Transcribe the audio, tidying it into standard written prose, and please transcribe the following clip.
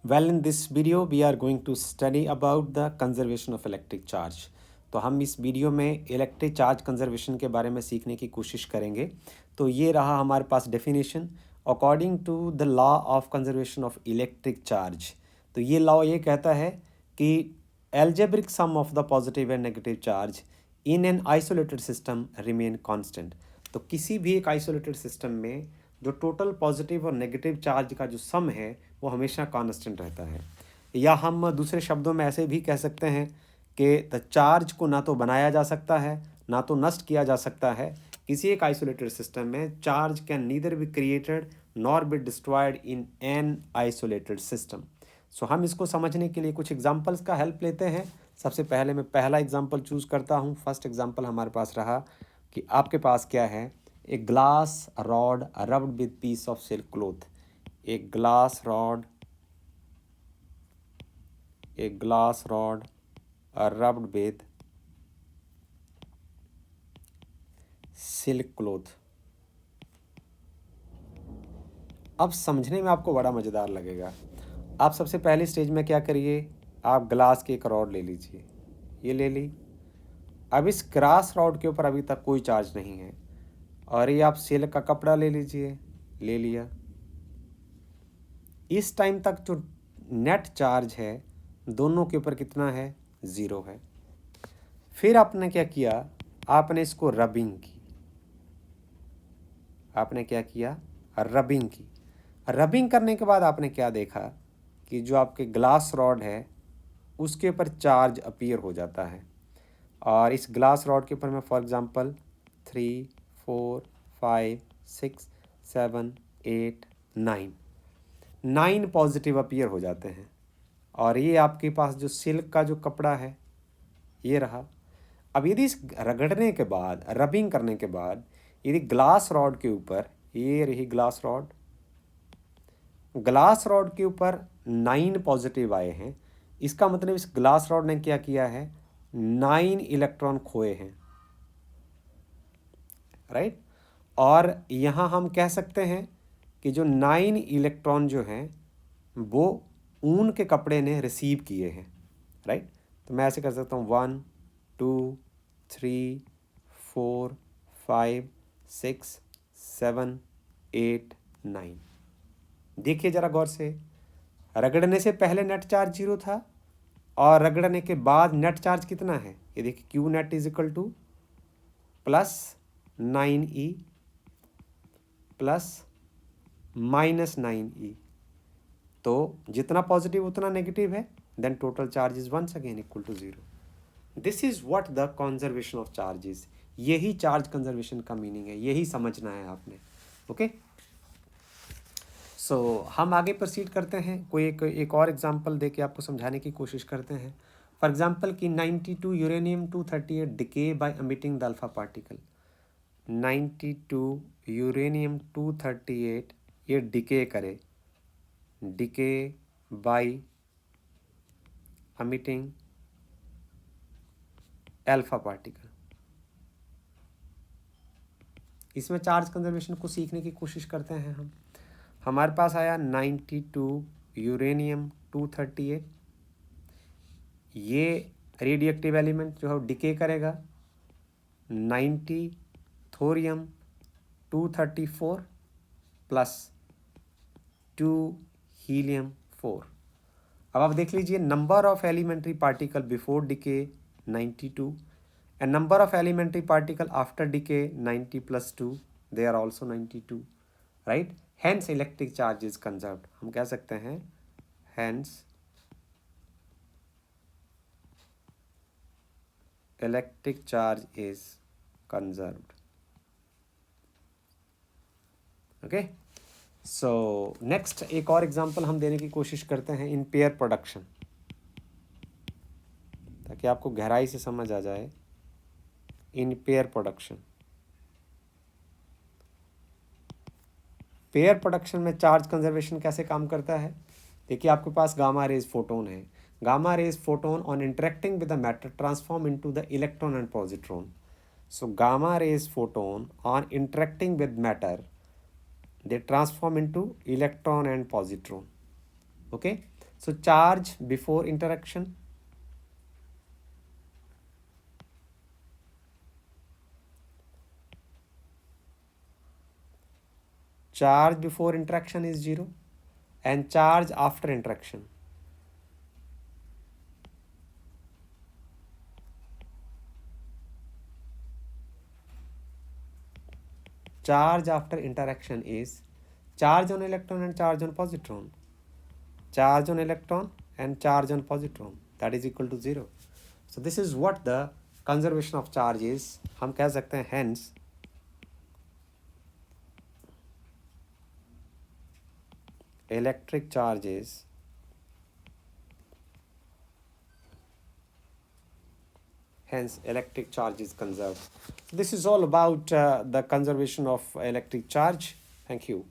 Well, in this video we are going to study about the conservation of electric charge. तो हम इस video में electric charge conservation के बारे में सीखने की कोशिश करेंगे। तो ये रहा हमारे पास definition according to the law of conservation of electric charge. तो ये लॉ ये कहता है कि algebraic sum of the positive and negative charge in an isolated system remain constant. तो किसी भी एक आइसोलेटेड सिस्टम में जो टोटल पॉजिटिव और नेगेटिव चार्ज का जो सम है वो हमेशा कांस्टेंट रहता है। या हम दूसरे शब्दों में ऐसे भी कह सकते हैं कि द चार्ज को ना तो बनाया जा सकता है ना तो नष्ट किया जा सकता है। किसी एक आइसोलेटेड सिस्टम में charge can neither be created nor be destroyed in an isolated system. So हम इसको समझने के लिए कुछ एग्जांपल्स का हेल्प लेते हैं। सबसे पहले मैं पहला एग्जांपल चूज करता हूँ। फर्स्ट एग्जांपल हमारे पास रहा कि आपके पास क्या है, a glass rod rubbed with piece of silk cloth। a glass rod rubbed with silk cloth। अब समझने में आपको बड़ा मज़ेदार लगेगा। आप सबसे पहली स्टेज में क्या करिए, आप ग्लास की एक रॉड ले लीजिए। ये ले ली। अब इस ग्लास रॉड के ऊपर अभी तक कोई चार्ज नहीं है और ये आप सिल्क का कपड़ा ले लीजिए। ले लिया। इस टाइम तक जो नेट चार्ज है दोनों के ऊपर कितना है, 0 है। फिर आपने क्या किया, आपने इसको रबिंग की। आपने क्या किया, रबिंग की। रबिंग करने के बाद आपने क्या देखा कि जो आपके ग्लास रॉड है उसके ऊपर चार्ज अपीयर हो जाता है। और इस ग्लास रॉड के ऊपर मैं फॉर एग्जांपल 3, 4, 5, 6, 7, 8, 9 पॉजिटिव अपीयर हो जाते हैं। और ये आपके पास जो सिल्क का जो कपड़ा है ये रहा। अब यदि इस रगड़ने के बाद, रबिंग करने के बाद यदि ग्लास रॉड के ऊपर, ये रही ग्लास रॉड के ऊपर 9 पॉजिटिव आए हैं, इसका मतलब इस ग्लास रॉड ने क्या किया है, 9 इलेक्ट्रॉन खोए हैं, राइट। और यहाँ हम कह सकते हैं कि जो 9 इलेक्ट्रॉन जो हैं वो ऊन के कपड़े ने रिसीव किए हैं, राइट। तो मैं ऐसे कर सकता हूँ 1, 2, 3, 4, 5, 6, 7, 8, 9। देखिए ज़रा गौर से, रगड़ने से पहले नेट चार्ज 0 था और रगड़ने के बाद नेट चार्ज कितना है, ये देखिए Q net is equal to plus 9E plus -9E। तो जितना पॉजिटिव उतना नेगेटिव है, then total charge is once again equal to 0। This is what the conservation of charges. यही चार्ज कंजर्वेशन का मीनिंग है, यही समझना है आपने। ओके, सो हम आगे प्रोसीड करते हैं। कोई एक और एग्जांपल दे के आपको समझाने की कोशिश करते हैं। फॉर एग्जांपल कि 92 uranium 238 decay by emitting the alpha particle. 92 uranium 238 ये डिके करे, decay by emitting alpha particle. इसमें चार्ज कंजर्वेशन को सीखने की कोशिश करते हैं हम। हमारे पास आया 92 यूरेनियम 238, ये रेडियोएक्टिव एलिमेंट जो है डिके करेगा 90 थोरियम 234 प्लस 2 हीलियम 4। अब आप देख लीजिए, number of elementary particle before decay 92 and number of elementary particle after decay 90 plus 2, they are also 92, right. Hence electric charge is conserved. हम कह सकते हैं hence electric charge is conserved. Okay, so next एक और example हम देने की कोशिश करते हैं इन पेयर प्रोडक्शन, ताकि आपको गहराई से समझ आ जाए। In pair production, pair production में चार्ज कंजर्वेशन कैसे काम करता है। देखिए आपके पास गामा रेज फोटोन है। Gamma rays photon on interacting with the matter transform into the electron and positron. So gamma rays photon on interacting with matter they transform into electron and positron। okay, So charge before interaction. Charge before interaction is 0 and charge after interaction. Charge after interaction is charge on electron and charge on positron. Charge on electron and charge on positron, that is equal to 0. So this is what the conservation of charge is. हम कह सकते हैं hence electric charge is conserved. This is all about the conservation of electric charge. Thank you.